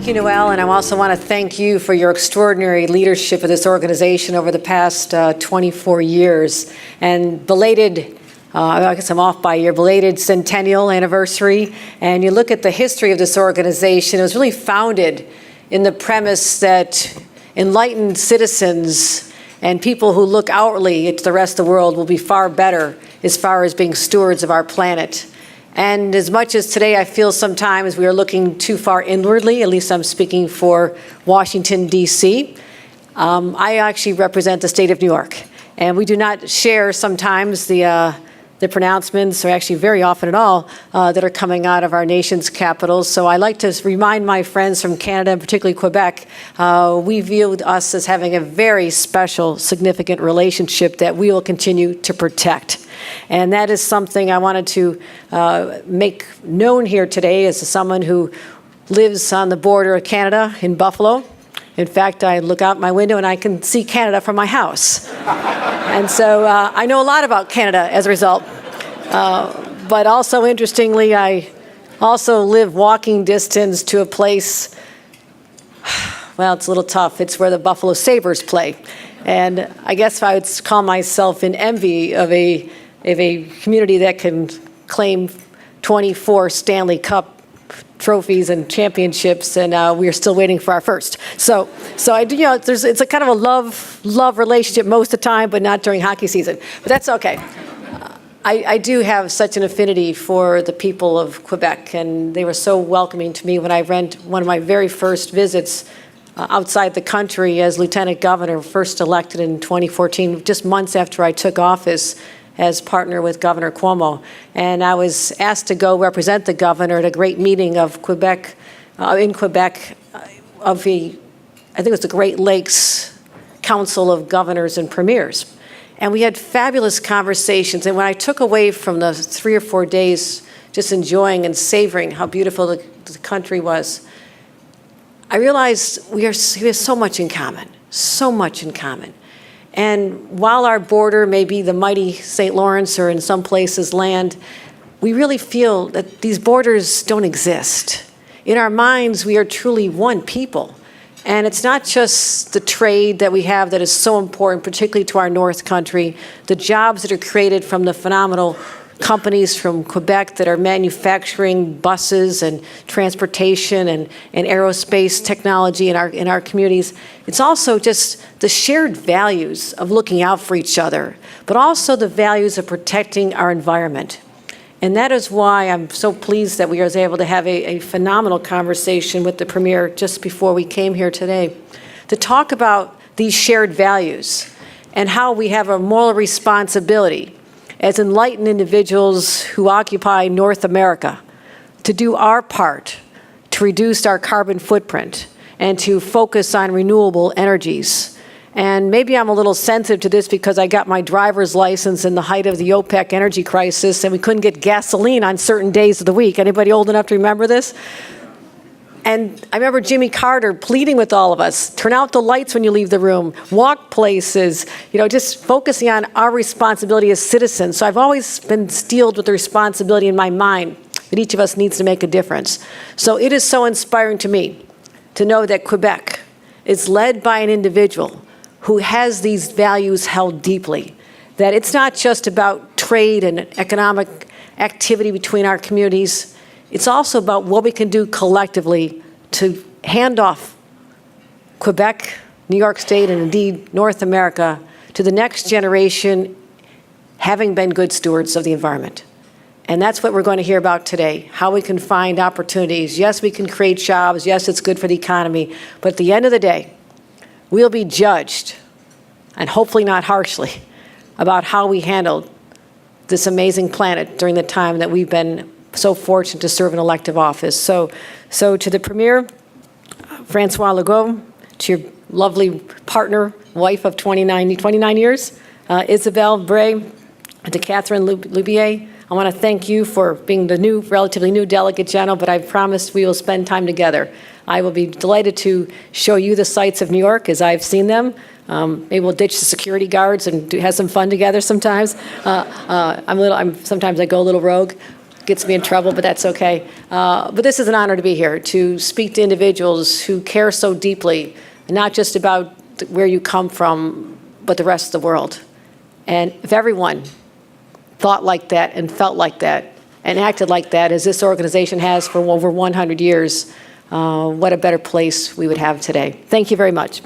you, Noelle, and I also want to thank you for your extraordinary leadership of this organization over the past 24 years. And belated, I guess I'm off by a year, belated centennial anniversary. And you look at the history of this organization, it was really founded in the premise that enlightened citizens and people who look outwardly at the rest of the world will be far better as far as being stewards of our planet. And as much as today I feel sometimes we are looking too far inwardly, at least I'm speaking for Washington, D.C., I actually represent the state of New York. And we do not share sometimes the pronouncements, or actually very often at all, that are coming out of our nation's capitals. So I like to remind my friends from Canada, and particularly Quebec, we view us as having a very special, significant relationship that we will continue to protect. And that is something I wanted to make known here today as someone who lives on the border of Canada in Buffalo. In fact, I look out my window and I can see Canada from my house. And so I know a lot about Canada as a result. But also, interestingly, I also live walking distance to a place, well, it's a little tough. It's where the Buffalo Sabres play. And I guess I would call myself in envy of a community that can claim 24 Stanley Cup trophies and championships, and we are still waiting for our first. So I do, it's a kind of a love relationship most of the time, but not during hockey season. But that's okay. I do have such an affinity for the people of Quebec, and they were so welcoming to me when I went one of my very first visits outside the country as Lieutenant Governor, first elected in 2014, just months after I took office as partner with Governor Cuomo. And I was asked to go represent the governor at a great meeting of Quebec, in Quebec, of I think it was the Great Lakes Council of Governors and Premiers. And we had fabulous conversations. And when I took away from the 3 or 4 days just enjoying and savoring how beautiful the country was, I realized we have so much in common, so much in common. And while our border may be the mighty St. Lawrence or in some places land, we really feel that these borders don't exist. In our minds, we are truly one people. And it's not just the trade that we have that is so important, particularly to our North Country, the jobs that are created from the phenomenal companies from Quebec that are manufacturing buses and transportation and aerospace technology in our communities. It's also just the shared values of looking out for each other, but also the values of protecting our environment. And that is why I'm so pleased that we were able to have a phenomenal conversation with the Premier just before we came here today to talk about these shared values and how we have a moral responsibility as enlightened individuals who occupy North America to do our part to reduce our carbon footprint and to focus on renewable energies. And maybe I'm a little sensitive to this because I got my driver's license in the height of the OPEC energy crisis and we couldn't get gasoline on certain days of the week. Anybody old enough to remember this? And I remember Jimmy Carter pleading with all of us, turn out the lights when you leave the room, walk places, just focusing on our responsibility as citizens. So I've always been steeled with the responsibility in my mind that each of us needs to make a difference. So it is so inspiring to me to know that Quebec is led by an individual who has these values held deeply, that it's not just about trade and economic activity between our communities. It's also about what we can do collectively to hand off Quebec, New York State, and indeed North America to the next generation, having been good stewards of the environment. And that's what we're going to hear about today, how we can find opportunities. Yes, we can create jobs. Yes, it's good for the economy. But at the end of the day, we'll be judged, and hopefully not harshly, about how we handled this amazing planet during the time that we've been so fortunate to serve an elective office. So to the Premier, François Legault, to your lovely partner, wife of 29 years, Isabelle Bray, to Catherine Lubier, I want to thank you for being the relatively new Delegate General, but I promised we will spend time together. I will be delighted to show you the sights of New York as I've seen them. Maybe we'll ditch the security guards and have some fun together sometimes. Sometimes I go a little rogue. gets me in trouble, but that's okay. But this is an honor to be here, to speak to individuals who care so deeply, not just about where you come from, but the rest of the world. And if everyone thought like that and felt like that and acted like that, as this organization has for over 100 years, what a better place we would have today. Thank you very much.